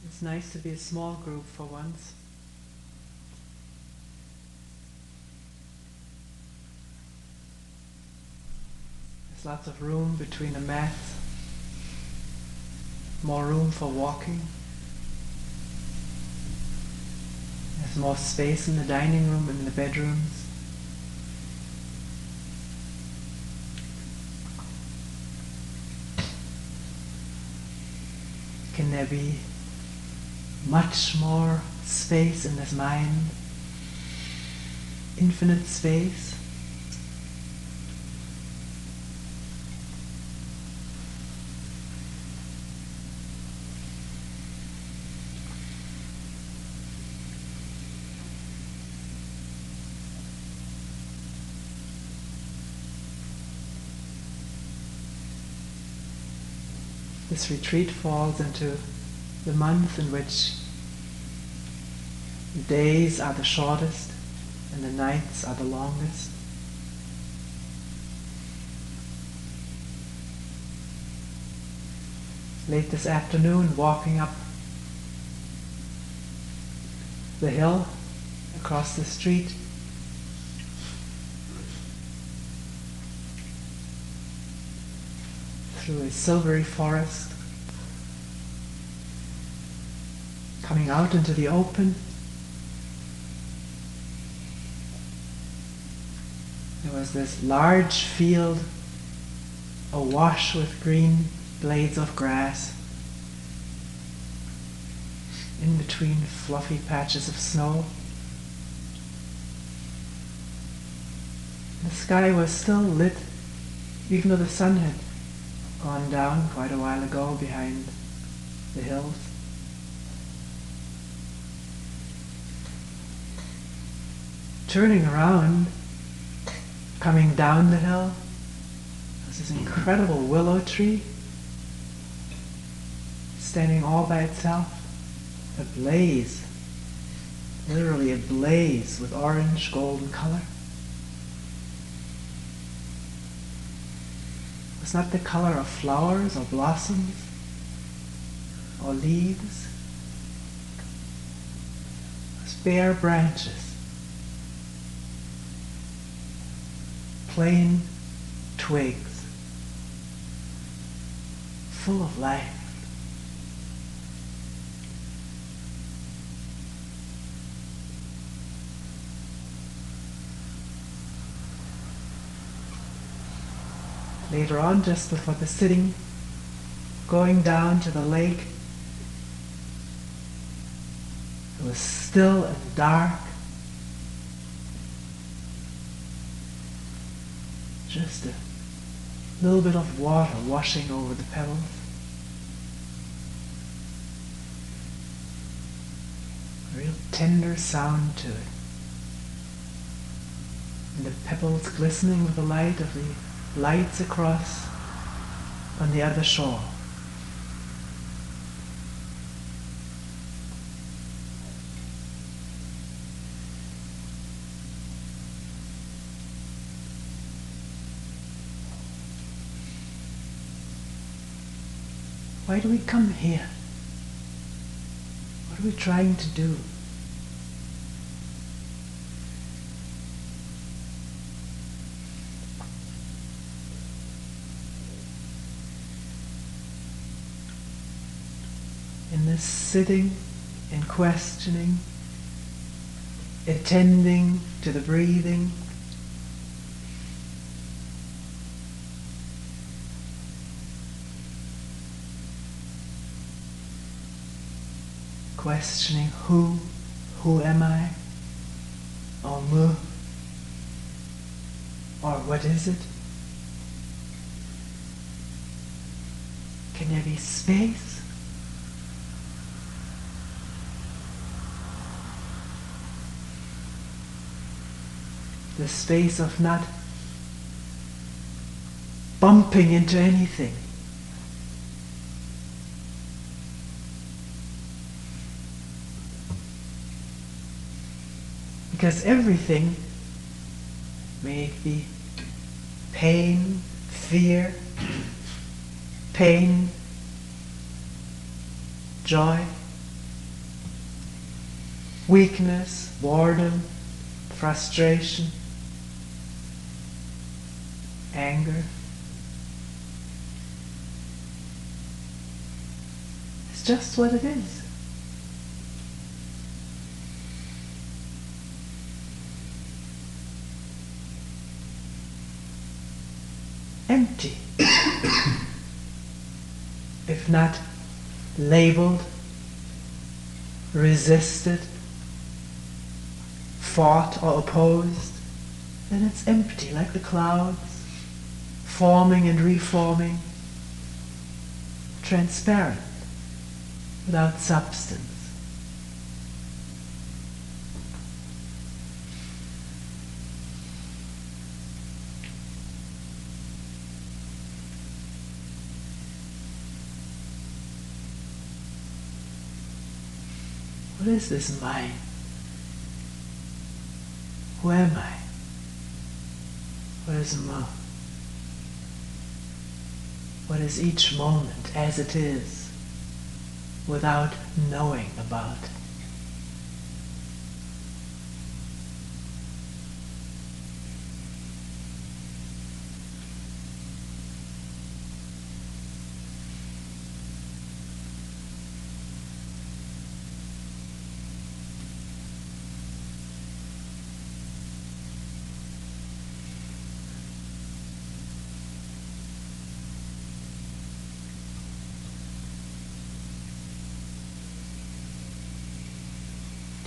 It's nice to be a small group for once. There's lots of room between the mats, more room for walking. There's more space in the dining room and in the bedrooms. Can there be much more space in this mind? Infinite space? This retreat falls into the month in which the days are the shortest and the nights are the longest. Late this afternoon, walking up the hill across the street, through a silvery forest, coming out into the open. There was this large field awash with green blades of grass, in between fluffy patches of snow. The sky was still lit, even though the sun had gone down quite a while ago behind the hills. Turning around, coming down the hill, was this incredible willow tree, standing all by itself, ablaze, literally ablaze with orange golden color. It's not the color of flowers or blossoms or leaves. It's bare branches, plain twigs, full of life. Later on, just before the sitting, going down to the lake, it was still and dark. Just a little bit of water washing over the pebbles. A real tender sound to it. And the pebbles glistening with the light of the lights across on the other shore. Why do we come here? What are we trying to do? In this sitting and questioning, attending to the breathing, questioning who am I, or mu, or what is it? Can there be space? The space of not bumping into anything. Because everything, may it be pain, fear, pain, joy, weakness, boredom, frustration, anger. It's just what it is. Empty. If not labeled, resisted, fought or opposed, then it's empty, like the clouds, forming and reforming, transparent, without substance. What is this mind? Who am I? What is ma? What is each moment as it is, without knowing about?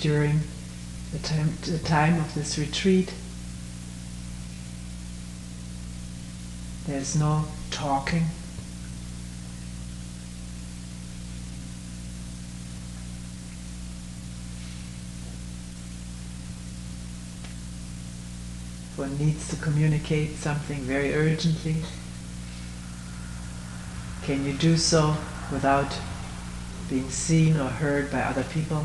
During the time of this retreat, there's no talking. If one needs to communicate something very urgently, can you do so without being seen or heard by other people?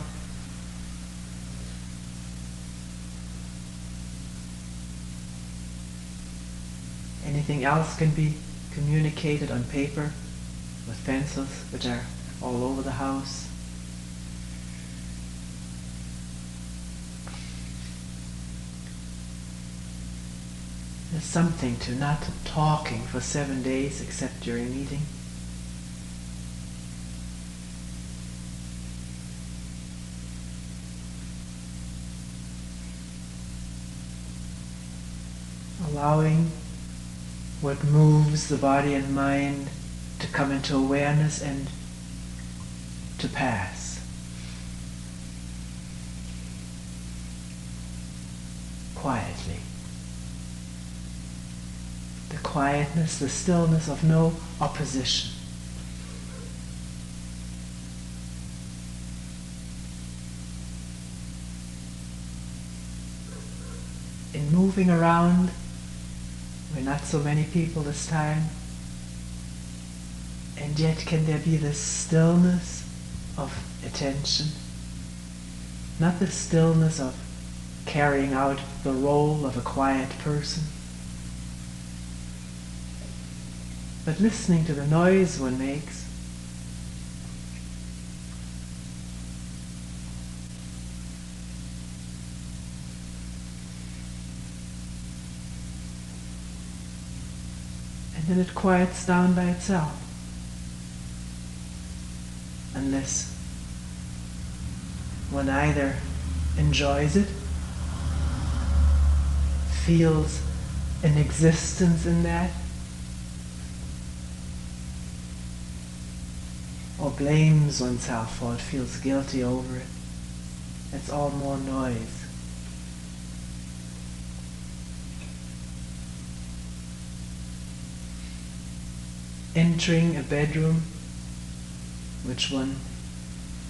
Anything else can be communicated on paper with pencils, which are all over the house. There's something to not talking for 7 days except during meeting. Allowing what moves the body and mind to come into awareness and to pass. Quietly. The quietness, the stillness of no opposition. In moving around, we're not so many people this time, and yet can there be this stillness of attention? Not the stillness of carrying out the role of a quiet person, but listening to the noise one makes. And then it quiets down by itself. Unless one either enjoys it, feels an existence in that, or blames oneself for it, feels guilty over it. It's all more noise. Entering a bedroom, which one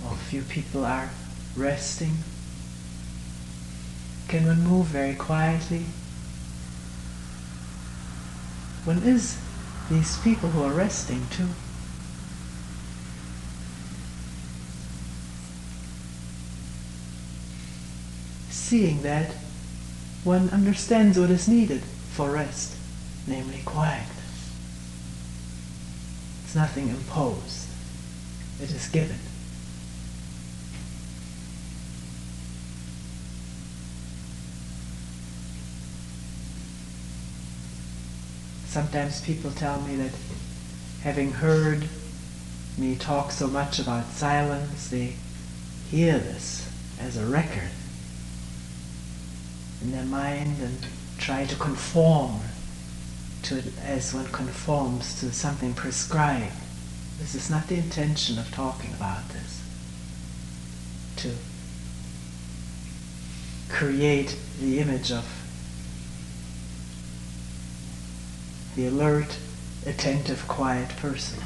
or a few people are resting, can one move very quietly? One is these people who are resting too. Seeing that, one understands what is needed for rest, namely quietness. It's nothing imposed, it is given. Sometimes people tell me that having heard me talk so much about silence, they hear this as a record in their mind and try to conform to it as one conforms to something prescribed. This is not the intention of talking about this. To create the image of the alert, attentive, quiet person.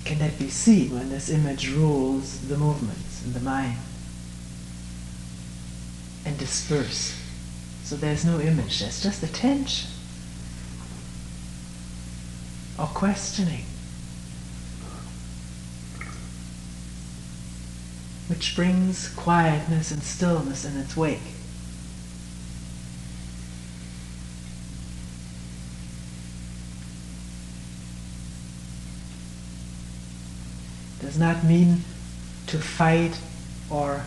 Can that be seen when this image rules the movements in the mind and disperse? So there's no image, there's just attention or questioning, which brings quietness and stillness in its wake. Does not mean to fight or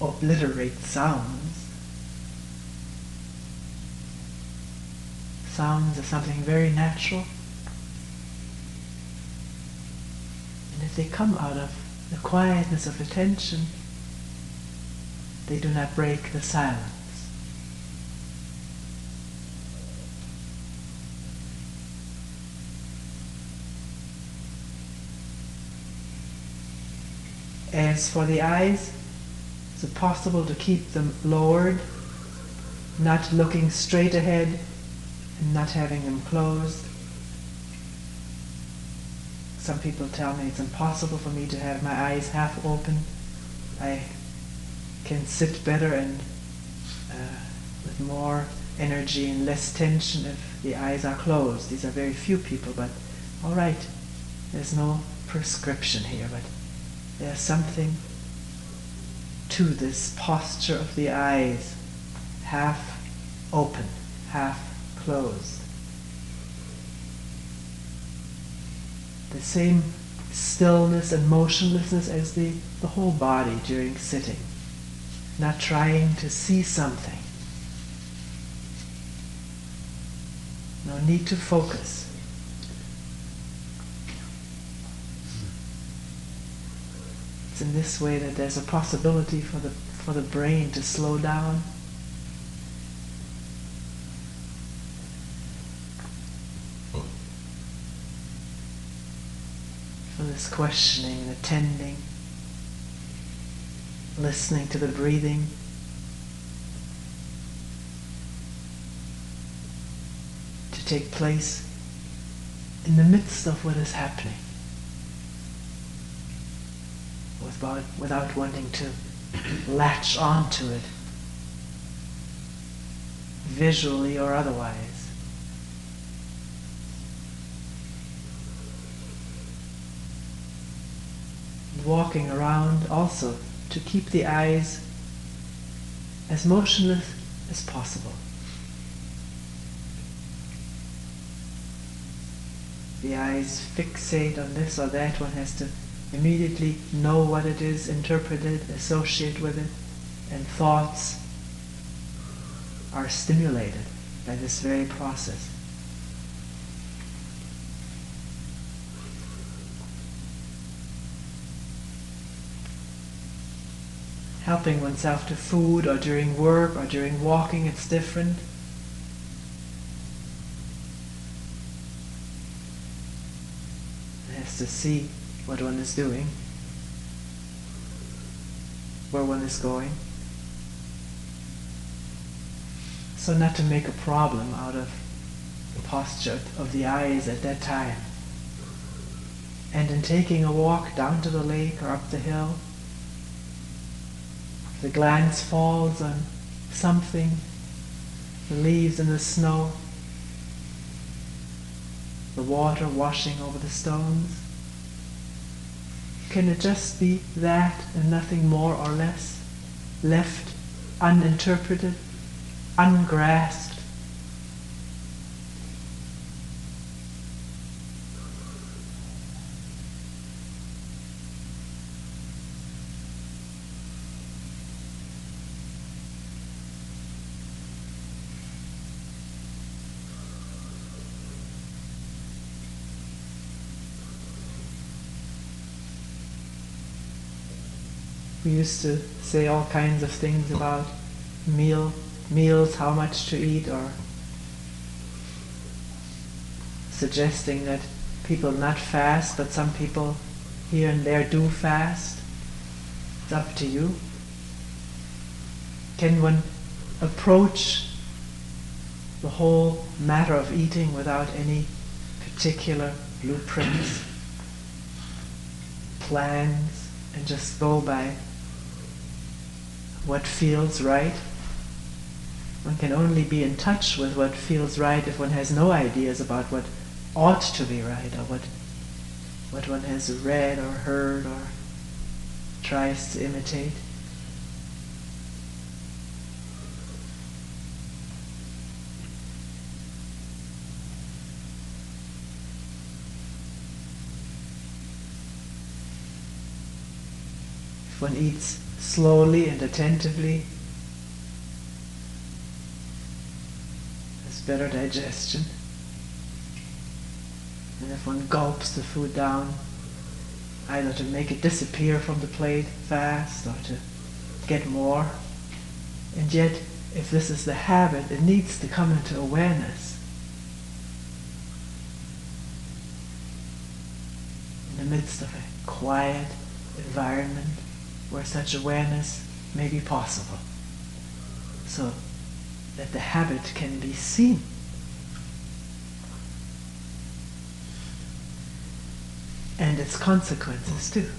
obliterate sounds. Sounds are something very natural. And if they come out of the quietness of attention, they do not break the silence. As for the eyes, is it possible to keep them lowered, not looking straight ahead and not having them closed? Some people tell me it's impossible for me to have my eyes half open. I can sit better and with more energy and less tension if the eyes are closed. These are very few people, but all right, there's no prescription here, but there's something to this posture of the eyes, half open, half closed. The same stillness and motionlessness as the whole body during sitting, not trying to see something. No need to focus. It's in this way that there's a possibility for the brain to slow down. For this questioning and attending, listening to the breathing. To take place in the midst of what is happening. Without wanting to latch onto it, visually or otherwise. Walking around also to keep the eyes as motionless as possible. The eyes fixate on this or that, one has to immediately know what it is, interpret it, associate with it, and thoughts are stimulated by this very process. Helping oneself to food or during work or during walking, it's different. One has to see what one is doing, where one is going. So not to make a problem out of the posture of the eyes at that time. And in taking a walk down to the lake or up the hill, the glance falls on something, the leaves and the snow, the water washing over the stones. Can it just be that and nothing more or less, left uninterpreted, ungrasped? We used to say all kinds of things about meals, how much to eat, or suggesting that people not fast, but some people here and there do fast. It's up to you. Can one approach the whole matter of eating without any particular blueprints, plans, and just go by what feels right? One can only be in touch with what feels right if one has no ideas about what ought to be right, or what one has read or heard or tries to imitate. If one eats slowly and attentively, there's better digestion. And if one gulps the food down, either to make it disappear from the plate fast or to get more, and yet if this is the habit, it needs to come into awareness. In the midst of a quiet environment where such awareness may be possible, so that the habit can be seen. And its consequences too.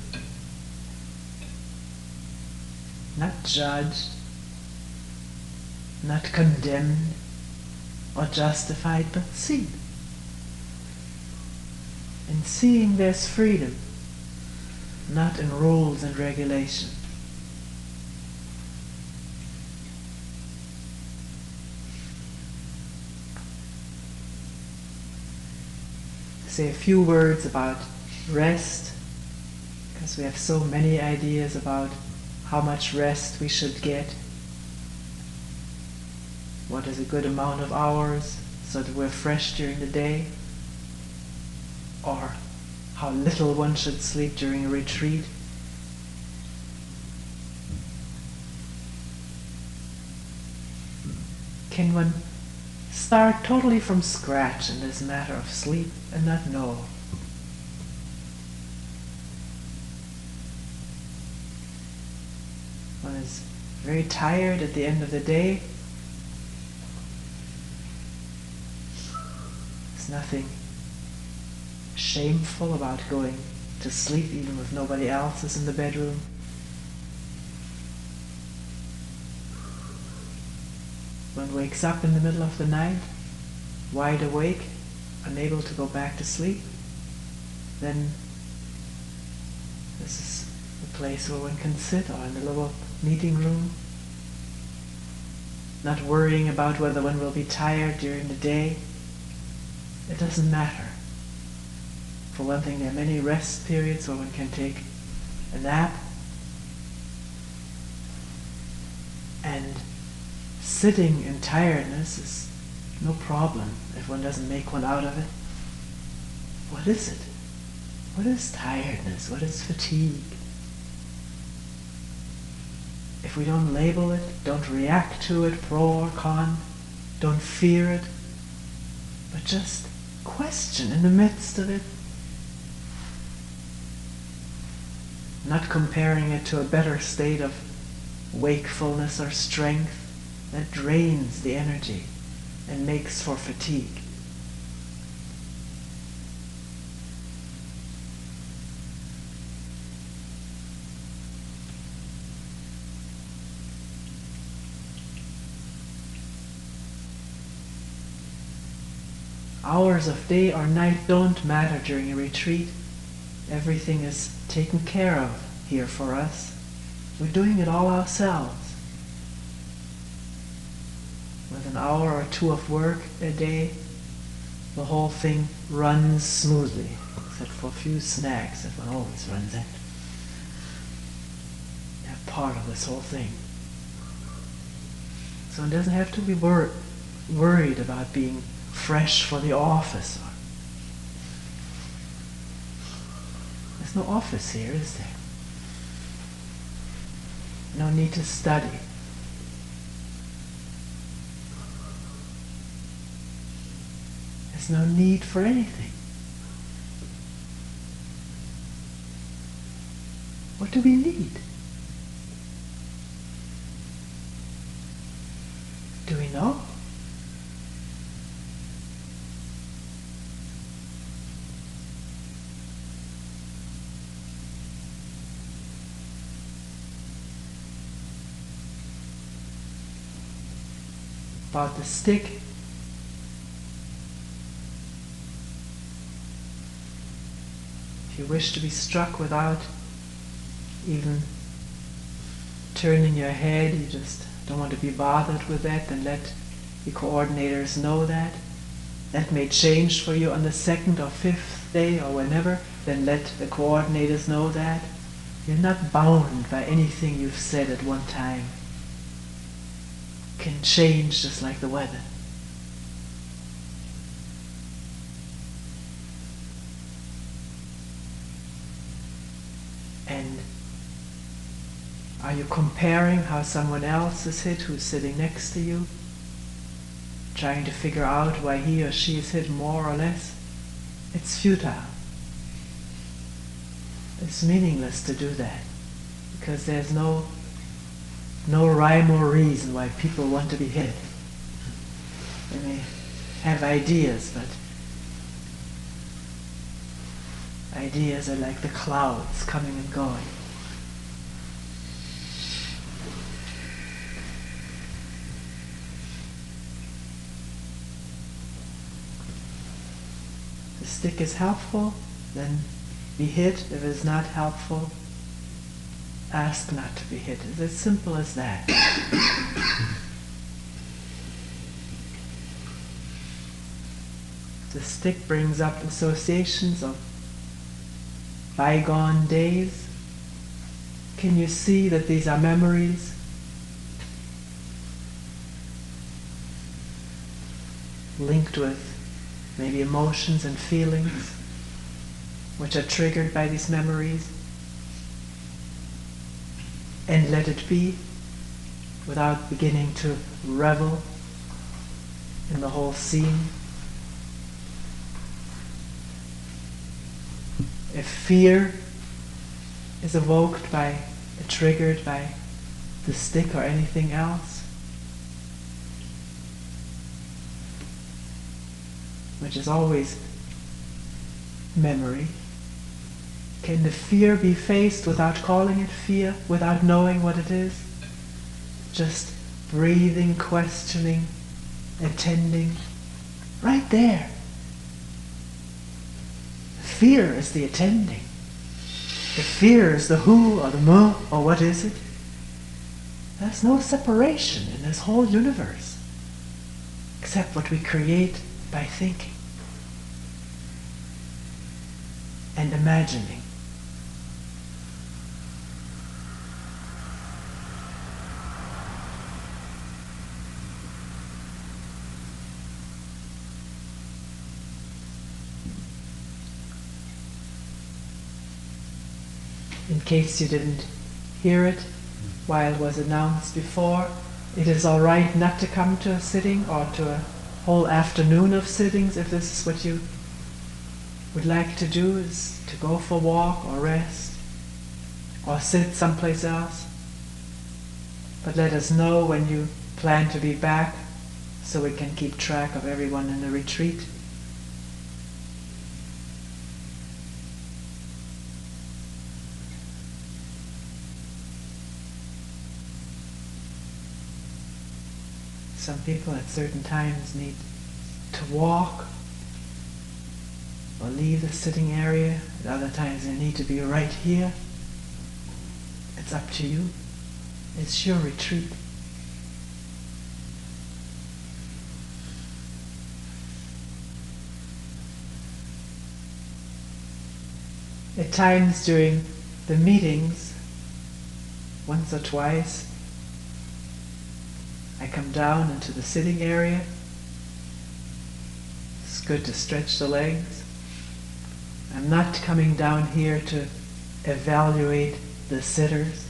Not judged, not condemned or justified, but seen. In seeing there's freedom, not in rules and regulation. Say a few words about rest, because we have so many ideas about how much rest we should get. What is a good amount of hours so that we're fresh during the day? Or how little one should sleep during a retreat? Can one start totally from scratch in this matter of sleep and not know? One is very tired at the end of the day. There's nothing shameful about going to sleep even if nobody else is in the bedroom. One wakes up in the middle of the night, wide awake, unable to go back to sleep, then this is the place where one can sit, or in the little meeting room, not worrying about whether one will be tired during the day. It doesn't matter. For one thing, there are many rest periods where one can take a nap, and sitting in tiredness is no problem if one doesn't make one out of it. What is it? What is tiredness? What is fatigue? If we don't label it, don't react to it, pro or con, don't fear it, but just question in the midst of it, not comparing it to a better state of wakefulness or strength that drains the energy and makes for fatigue. Hours of day or night don't matter during a retreat. Everything is taken care of here for us. We're doing it all ourselves. With an hour or two of work a day, the whole thing runs smoothly, except for a few snags that one always runs into. They're part of this whole thing. So one doesn't have to be worried about being fresh for the office. There's no office here, is there? no need to study. There's no need for anything. What do we need? Do we know? About the stick, if you wish to be struck without even turning your head, you just don't want to be bothered with that, then let the coordinators know that. That may change for you on the 2nd or 5th day or whenever, then let the coordinators know that. You're not bound by anything you've said at one time. It can change just like the weather. And are you comparing how someone else is hit who's sitting next to you? Trying to figure out why he or she is hit more or less? It's futile. It's meaningless to do that, because there's no rhyme or reason why people want to be hit. They may have ideas, but ideas are like the clouds coming and going. If the stick is helpful, then be hit. If it's not helpful, ask not to be hit. It's as simple as that. The stick brings up associations of bygone days. Can you see that these are memories? Linked with maybe emotions and feelings which are triggered by these memories? And let it be, without beginning to revel in the whole scene. If fear is evoked by, triggered by the stick or anything else, which is always memory, can the fear be faced without calling it fear, without knowing what it is? Just breathing, questioning, attending, right there. Fear is the attending. The fear is the who or the mu or what is it? There's no separation in this whole universe except what we create by thinking and imagining. In case you didn't hear it while it was announced before, it is all right not to come to a sitting or to a whole afternoon of sittings if this is what you would like to do, is to go for a walk or rest or sit someplace else. But let us know when you plan to be back so we can keep track of everyone in the retreat. Some people at certain times need to walk or leave the sitting area. At other times they need to be right here. It's up to you. It's your retreat. At times during the meetings, once or twice, I come down into the sitting area. It's good to stretch the legs. I'm not coming down here to evaluate the sitters.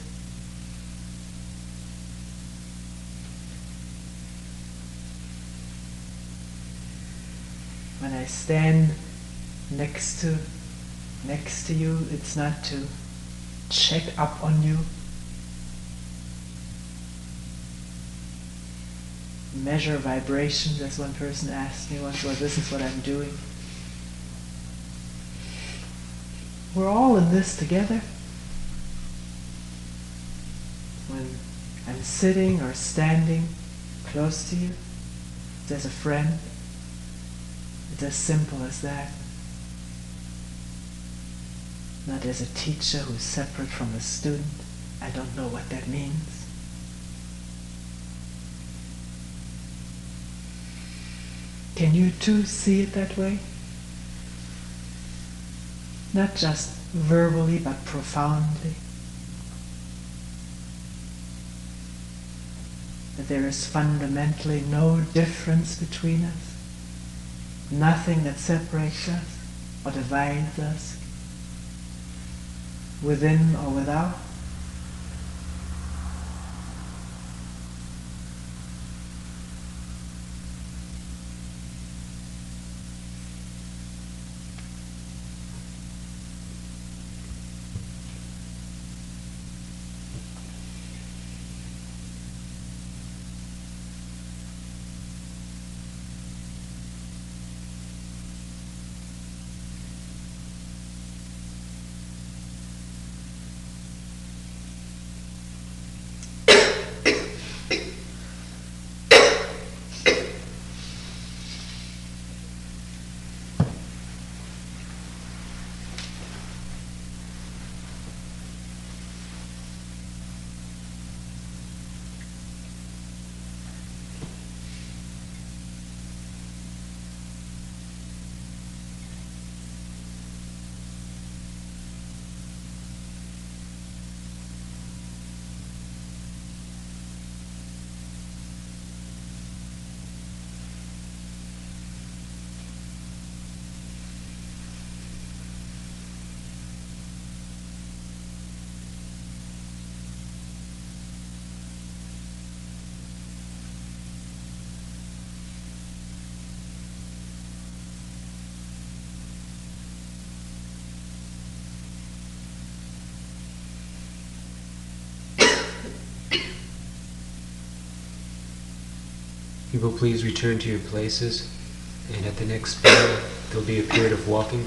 When I stand next to you, it's not to check up on you, measure vibrations, as one person asked me once, well, this is what I'm doing. We're all in this together. When I'm sitting or standing close to you, as a friend, it's as simple as that. Not as a teacher who's separate from a student. I don't know what that means. Can you too see it that way? Not just verbally, but profoundly. That there is fundamentally no difference between us. Nothing that separates us or divides us, within or without. You will please return to your places, and at the next bell, there'll be a period of walking.